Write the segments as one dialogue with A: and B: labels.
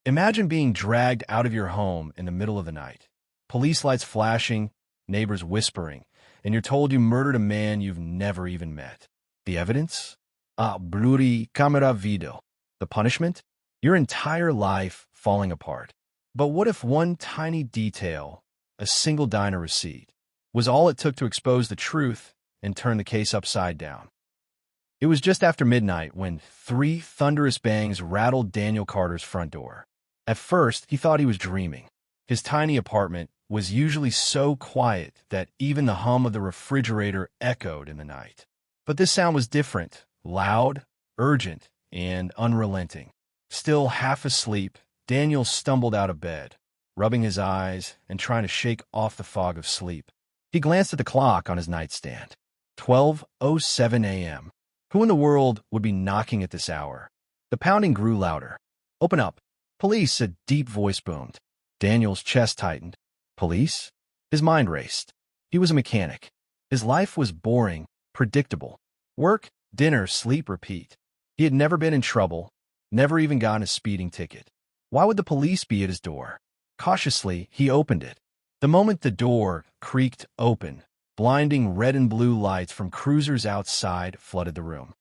A: Imagine being dragged out of your home in the middle of the night. Police lights flashing, neighbors whispering, and you're told you murdered a man you've never even met. The evidence? Blurry camera video. The punishment? Your entire life falling apart. But what if one tiny detail, a single diner receipt, was all it took to expose the truth and turn the case upside down? It was just after midnight when 3 thunderous bangs rattled Daniel Carter's front door. At first, he thought he was dreaming. His tiny apartment was usually so quiet that even the hum of the refrigerator echoed in the night. But this sound was different, loud, urgent, and unrelenting. Still half asleep, Daniel stumbled out of bed, rubbing his eyes and trying to shake off the fog of sleep. He glanced at the clock on his nightstand. 12:07 a.m. Who in the world would be knocking at this hour? The pounding grew louder. "Open up. Police," a deep voice boomed. Daniel's chest tightened. Police? His mind raced. He was a mechanic. His life was boring, predictable. Work, dinner, sleep, repeat. He had never been in trouble, never even gotten a speeding ticket. Why would the police be at his door? Cautiously, he opened it. The moment the door creaked open, blinding red and blue lights from cruisers outside flooded the room.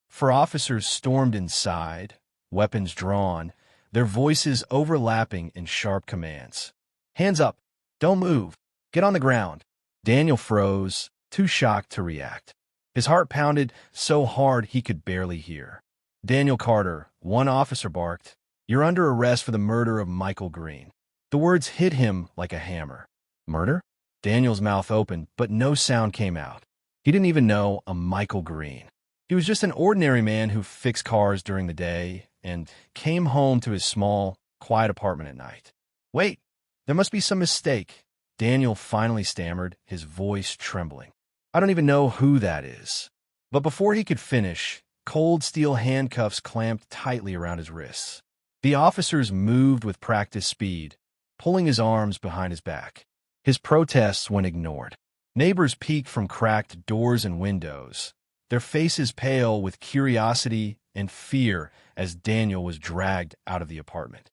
A: 4 officers stormed inside, weapons drawn, their voices overlapping in sharp commands. "Hands up! Don't move! Get on the ground!" Daniel froze, too shocked to react. His heart pounded so hard he could barely hear. "Daniel Carter," one officer barked, "you're under arrest for the murder of Michael Green." The words hit him like a hammer. Murder? Daniel's mouth opened, but no sound came out. He didn't even know a Michael Green. He was just an ordinary man who fixed cars during the day and came home to his small, quiet apartment at night. "Wait, there must be some mistake," Daniel finally stammered, his voice trembling. "I don't even know who that is." But before he could finish, cold steel handcuffs clamped tightly around his wrists. The officers moved with practiced speed, pulling his arms behind his back. His protests went ignored. Neighbors peeked from cracked doors and windows, their faces pale with curiosity and fear as Daniel was dragged out of the apartment.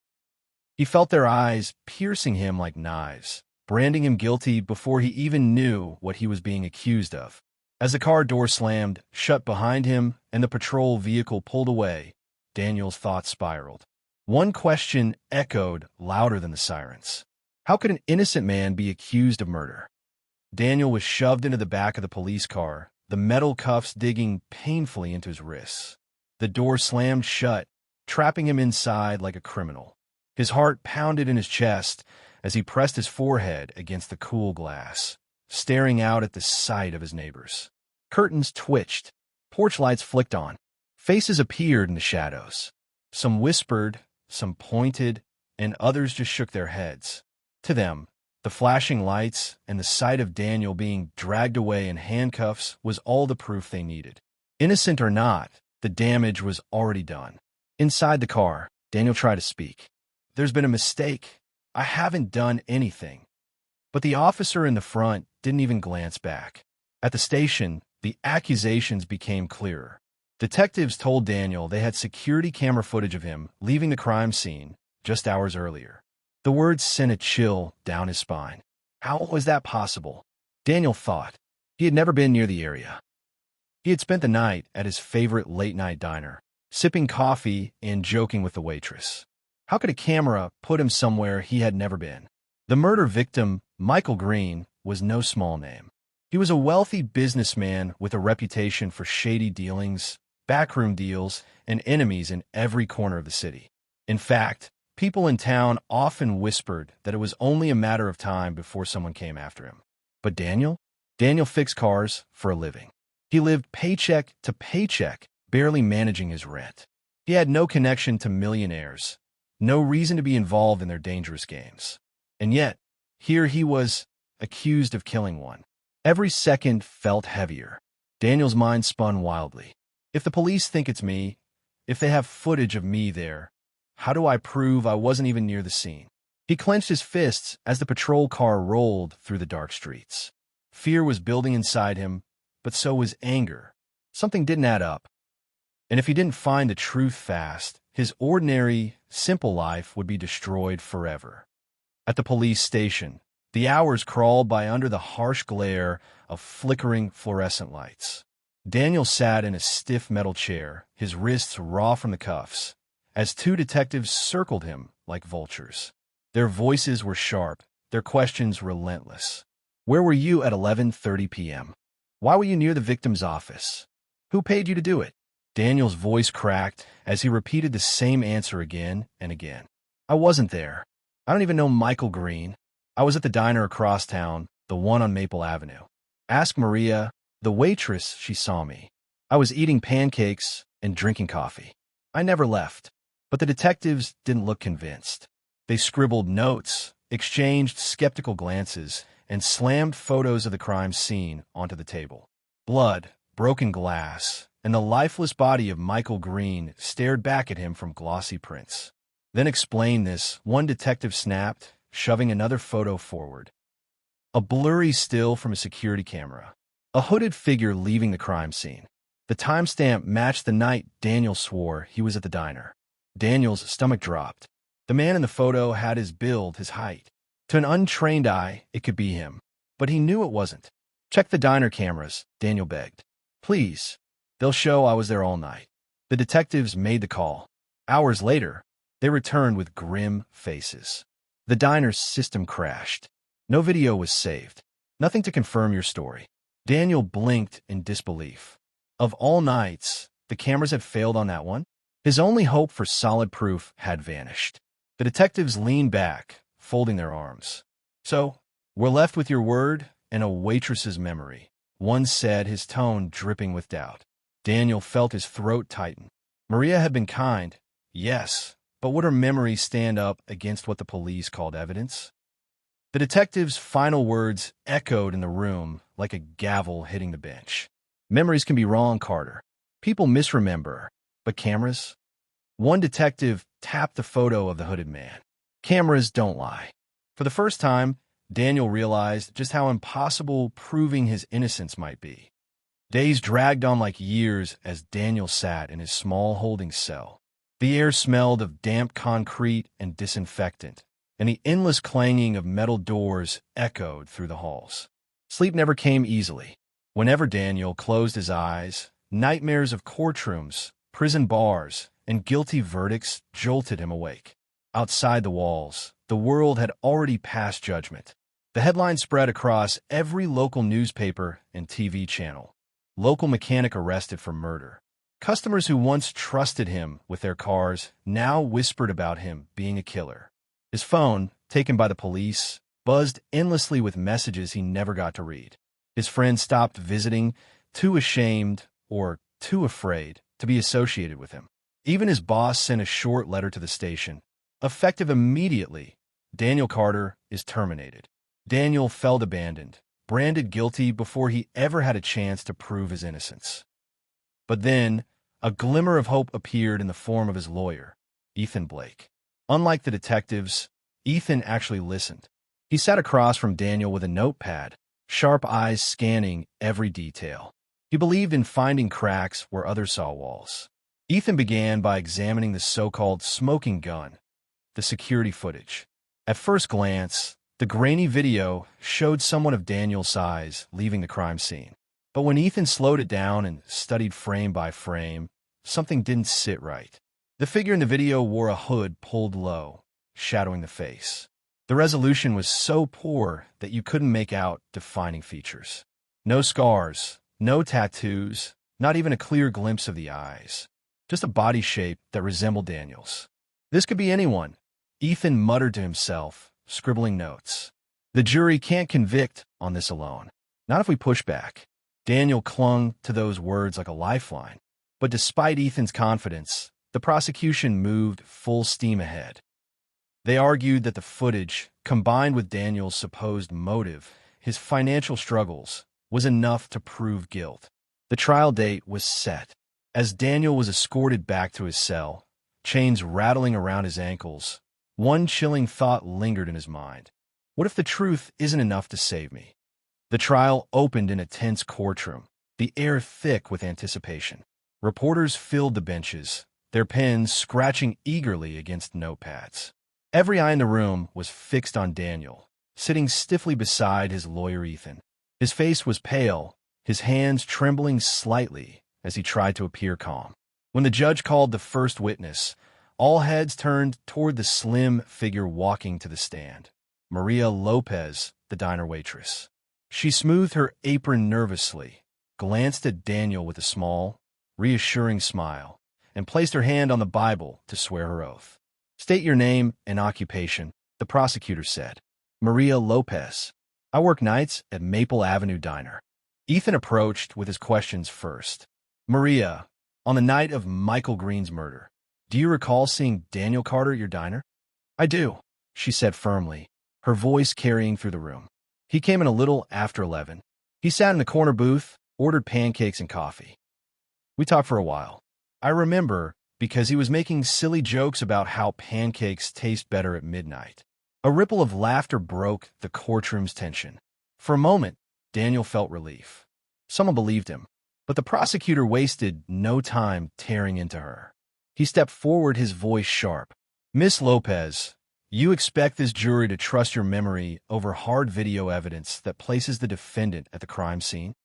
A: He felt their eyes piercing him like knives, branding him guilty before he even knew what he was being accused of. As the car door slammed shut behind him and the patrol vehicle pulled away, Daniel's thoughts spiraled. One question echoed louder than the sirens. How could an innocent man be accused of murder? Daniel was shoved into the back of the police car, the metal cuffs digging painfully into his wrists. The door slammed shut, trapping him inside like a criminal. His heart pounded in his chest as he pressed his forehead against the cool glass, staring out at the sight of his neighbors. Curtains twitched, porch lights flicked on. Faces appeared in the shadows. Some whispered, some pointed, and others just shook their heads. To them, the flashing lights and the sight of Daniel being dragged away in handcuffs was all the proof they needed. Innocent or not, the damage was already done. Inside the car, Daniel tried to speak. "There's been a mistake. I haven't done anything." But the officer in the front didn't even glance back. At the station, the accusations became clearer. Detectives told Daniel they had security camera footage of him leaving the crime scene just hours earlier. The words sent a chill down his spine. How was that possible? Daniel thought. He had never been near the area. He had spent the night at his favorite late-night diner, sipping coffee and joking with the waitress. How could a camera put him somewhere he had never been? The murder victim, Michael Green, was no small name. He was a wealthy businessman with a reputation for shady dealings, backroom deals, and enemies in every corner of the city. In fact, people in town often whispered that it was only a matter of time before someone came after him. But Daniel? Daniel fixed cars for a living. He lived paycheck to paycheck, barely managing his rent. He had no connection to millionaires, no reason to be involved in their dangerous games. And yet, here he was, accused of killing one. Every second felt heavier. Daniel's mind spun wildly. If the police think it's me, if they have footage of me there, how do I prove I wasn't even near the scene? He clenched his fists as the patrol car rolled through the dark streets. Fear was building inside him, but so was anger. Something didn't add up. And if he didn't find the truth fast, his ordinary, simple life would be destroyed forever. At the police station, the hours crawled by under the harsh glare of flickering fluorescent lights. Daniel sat in a stiff metal chair, his wrists raw from the cuffs, as two detectives circled him like vultures. Their voices were sharp, their questions relentless. Where were you at 11:30 p.m.? Why were you near the victim's office? Who paid you to do it? Daniel's voice cracked as he repeated the same answer again and again. I wasn't there. I don't even know Michael Green. I was at the diner across town, the one on Maple Avenue. Ask Maria, the waitress. She saw me. I was eating pancakes and drinking coffee. I never left. But the detectives didn't look convinced. They scribbled notes, exchanged skeptical glances, and slammed photos of the crime scene onto the table. Blood, broken glass, and the lifeless body of Michael Green stared back at him from glossy prints. Then explain this, one detective snapped, shoving another photo forward. A blurry still from a security camera. A hooded figure leaving the crime scene. The timestamp matched the night Daniel swore he was at the diner. Daniel's stomach dropped. The man in the photo had his build, his height. To an untrained eye, it could be him. But he knew it wasn't. Check the diner cameras, Daniel begged. Please. They'll show I was there all night. The detectives made the call. Hours later, they returned with grim faces. The diner's system crashed. No video was saved. Nothing to confirm your story. Daniel blinked in disbelief. Of all nights, the cameras had failed on that one? His only hope for solid proof had vanished. The detectives leaned back, folding their arms. So, we're left with your word and a waitress's memory, one said, his tone dripping with doubt. Daniel felt his throat tighten. Maria had been kind, yes, but would her memory stand up against what the police called evidence? The detective's final words echoed in the room like a gavel hitting the bench. Memories can be wrong, Carter. People misremember. But cameras? One detective tapped the photo of the hooded man. Cameras don't lie. For the first time, Daniel realized just how impossible proving his innocence might be. Days dragged on like years as Daniel sat in his small holding cell. The air smelled of damp concrete and disinfectant, and the endless clanging of metal doors echoed through the halls. Sleep never came easily. Whenever Daniel closed his eyes, nightmares of courtrooms, prison bars, and guilty verdicts jolted him awake. Outside the walls, the world had already passed judgment. The headlines spread across every local newspaper and TV channel. Local mechanic arrested for murder. Customers who once trusted him with their cars now whispered about him being a killer. His phone, taken by the police, buzzed endlessly with messages he never got to read. His friends stopped visiting, too ashamed or too afraid to be associated with him. Even his boss sent a short letter to the station. Effective immediately, Daniel Carter is terminated. Daniel felt abandoned, branded guilty before he ever had a chance to prove his innocence. But then, a glimmer of hope appeared in the form of his lawyer, Ethan Blake. Unlike the detectives, Ethan actually listened. He sat across from Daniel with a notepad, sharp eyes scanning every detail. He believed in finding cracks where others saw walls. Ethan began by examining the so-called smoking gun, the security footage. At first glance, the grainy video showed someone of Daniel's size leaving the crime scene. But when Ethan slowed it down and studied frame by frame, something didn't sit right. The figure in the video wore a hood pulled low, shadowing the face. The resolution was so poor that you couldn't make out defining features. No scars, no tattoos, not even a clear glimpse of the eyes. Just a body shape that resembled Daniel's. This could be anyone, Ethan muttered to himself, scribbling notes. The jury can't convict on this alone. Not if we push back. Daniel clung to those words like a lifeline. But despite Ethan's confidence, the prosecution moved full steam ahead. They argued that the footage, combined with Daniel's supposed motive, his financial struggles, was enough to prove guilt. The trial date was set. As Daniel was escorted back to his cell, chains rattling around his ankles, one chilling thought lingered in his mind. What if the truth isn't enough to save me? The trial opened in a tense courtroom, the air thick with anticipation. Reporters filled the benches, their pens scratching eagerly against notepads. Every eye in the room was fixed on Daniel, sitting stiffly beside his lawyer Ethan. His face was pale, his hands trembling slightly as he tried to appear calm. When the judge called the first witness, all heads turned toward the slim figure walking to the stand. Maria Lopez, the diner waitress. She smoothed her apron nervously, glanced at Daniel with a small, reassuring smile, and placed her hand on the Bible to swear her oath. "State your name and occupation," the prosecutor said. "Maria Lopez. I work nights at Maple Avenue Diner." Ethan approached with his questions first. "Maria, on the night of Michael Green's murder, do you recall seeing Daniel Carter at your diner?" "I do," she said firmly, her voice carrying through the room. "He came in a little after 11. He sat in the corner booth, ordered pancakes and coffee. We talked for a while. I remember because he was making silly jokes about how pancakes taste better at midnight." A ripple of laughter broke the courtroom's tension. For a moment, Daniel felt relief. Someone believed him. But the prosecutor wasted no time tearing into her. He stepped forward, his voice sharp. "Miss Lopez, you expect this jury to trust your memory over hard video evidence that places the defendant at the crime scene?"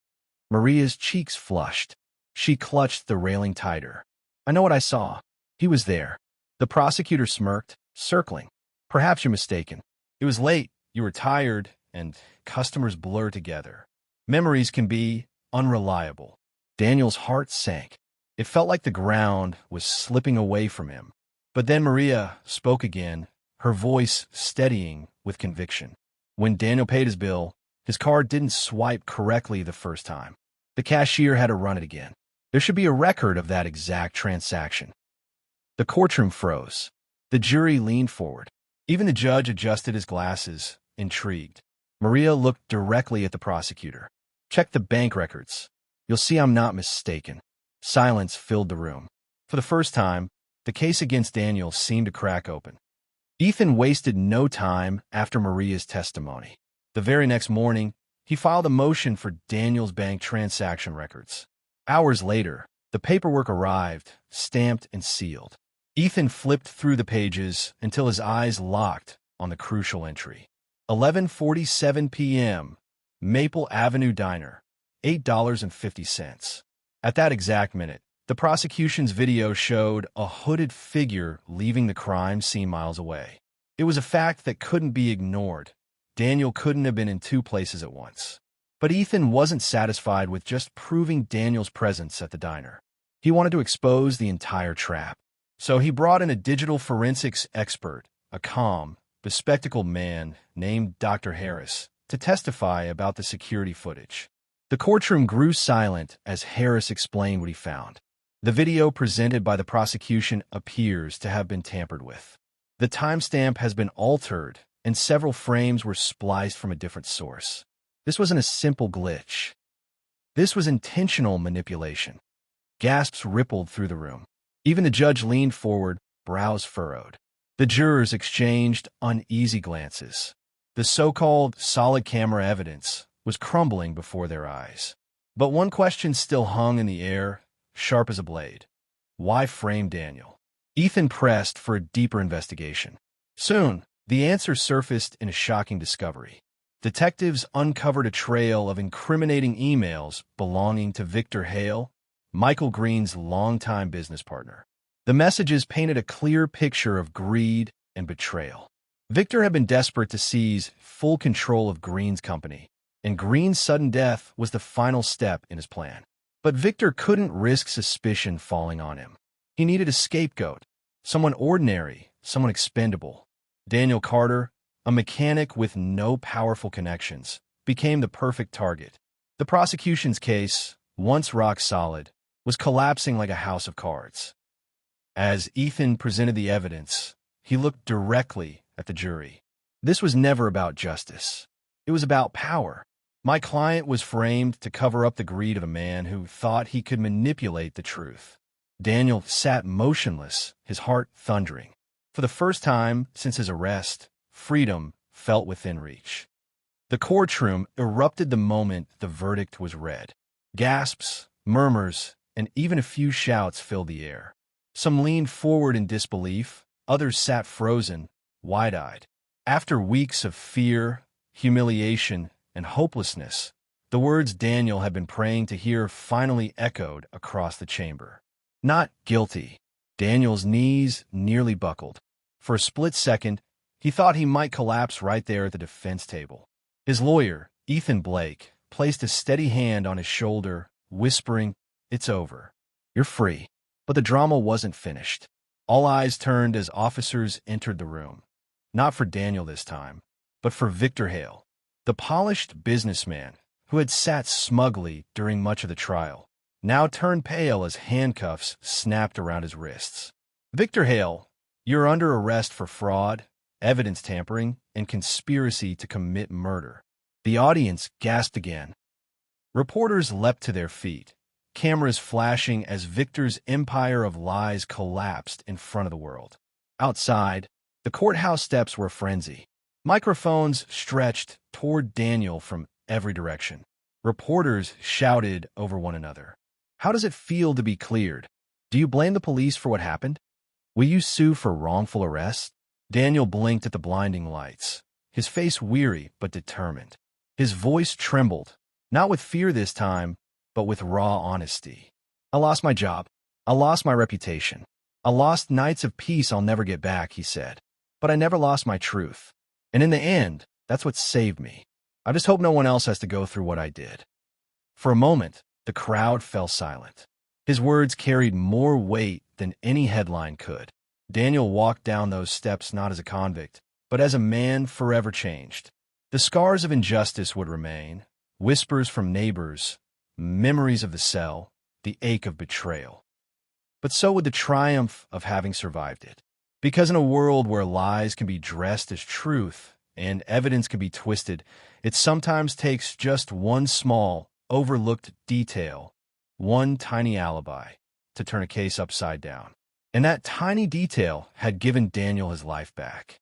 A: Maria's cheeks flushed. She clutched the railing tighter. "I know what I saw. He was there." The prosecutor smirked, circling. "Perhaps you're mistaken. It was late, you were tired, and customers blur together. Memories can be unreliable." Daniel's heart sank. It felt like the ground was slipping away from him. But then Maria spoke again, her voice steadying with conviction. "When Daniel paid his bill, his card didn't swipe correctly the first time. The cashier had to run it again. There should be a record of that exact transaction." The courtroom froze. The jury leaned forward. Even the judge adjusted his glasses, intrigued. Maria looked directly at the prosecutor. "Check the bank records. You'll see I'm not mistaken." Silence filled the room. For the first time, the case against Daniel seemed to crack open. Ethan wasted no time after Maria's testimony. The very next morning, he filed a motion for Daniel's bank transaction records. Hours later, the paperwork arrived, stamped and sealed. Ethan flipped through the pages until his eyes locked on the crucial entry. 11:47 p.m., Maple Avenue Diner, $8.50. At that exact minute, the prosecution's video showed a hooded figure leaving the crime scene miles away. It was a fact that couldn't be ignored. Daniel couldn't have been in two places at once. But Ethan wasn't satisfied with just proving Daniel's presence at the diner. He wanted to expose the entire trap. So he brought in a digital forensics expert, a calm, bespectacled man named Dr. Harris, to testify about the security footage. The courtroom grew silent as Harris explained what he found. The video presented by the prosecution appears to have been tampered with. The timestamp has been altered, and several frames were spliced from a different source. This wasn't a simple glitch. This was intentional manipulation. Gasps rippled through the room. Even the judge leaned forward, brows furrowed. The jurors exchanged uneasy glances. The so-called solid camera evidence was crumbling before their eyes. But one question still hung in the air, sharp as a blade. Why frame Daniel? Ethan pressed for a deeper investigation. Soon, the answer surfaced in a shocking discovery. Detectives uncovered a trail of incriminating emails belonging to Victor Hale, Michael Green's longtime business partner. The messages painted a clear picture of greed and betrayal. Victor had been desperate to seize full control of Green's company, and Green's sudden death was the final step in his plan. But Victor couldn't risk suspicion falling on him. He needed a scapegoat, someone ordinary, someone expendable. Daniel Carter, a mechanic with no powerful connections, became the perfect target. The prosecution's case, once rock solid, was collapsing like a house of cards. As Ethan presented the evidence, he looked directly at the jury. This was never about justice. It was about power. My client was framed to cover up the greed of a man who thought he could manipulate the truth. Daniel sat motionless, his heart thundering. For the first time since his arrest, freedom felt within reach. The courtroom erupted the moment the verdict was read. Gasps, murmurs, and even a few shouts filled the air. Some leaned forward in disbelief, others sat frozen, wide-eyed. After weeks of fear, humiliation, and hopelessness, the words Daniel had been praying to hear finally echoed across the chamber. Not guilty. Daniel's knees nearly buckled. For a split second, he thought he might collapse right there at the defense table. His lawyer, Ethan Blake, placed a steady hand on his shoulder, whispering, "It's over. You're free." But the drama wasn't finished. All eyes turned as officers entered the room. Not for Daniel this time, but for Victor Hale, the polished businessman who had sat smugly during much of the trial, now turned pale as handcuffs snapped around his wrists. "Victor Hale, you're under arrest for fraud, evidence tampering, and conspiracy to commit murder." The audience gasped again. Reporters leapt to their feet, cameras flashing as Victor's empire of lies collapsed in front of the world. Outside, the courthouse steps were a frenzy. Microphones stretched toward Daniel from every direction. Reporters shouted over one another. "How does it feel to be cleared? Do you blame the police for what happened? Will you sue for wrongful arrest?" Daniel blinked at the blinding lights, his face weary but determined. His voice trembled, not with fear this time, but with raw honesty. "I lost my job. I lost my reputation. I lost nights of peace I'll never get back," he said. "But I never lost my truth. And in the end, that's what saved me. I just hope no one else has to go through what I did." For a moment, the crowd fell silent. His words carried more weight than any headline could. Daniel walked down those steps not as a convict, but as a man forever changed. The scars of injustice would remain, whispers from neighbors, memories of the cell, the ache of betrayal. But so would the triumph of having survived it. Because in a world where lies can be dressed as truth and evidence can be twisted, it sometimes takes just one small, overlooked detail, one tiny alibi, to turn a case upside down. And that tiny detail had given Daniel his life back.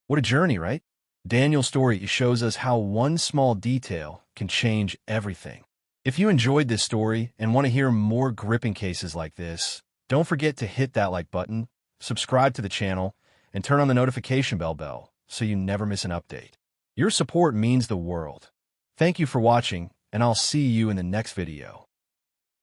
A: What a journey, right? Daniel's story shows us how one small detail can change everything. If you enjoyed this story and want to hear more gripping cases like this, don't forget to hit that like button, subscribe to the channel, and turn on the notification bell so you never miss an update. Your support means the world. Thank you for watching, and I'll see you in the next video.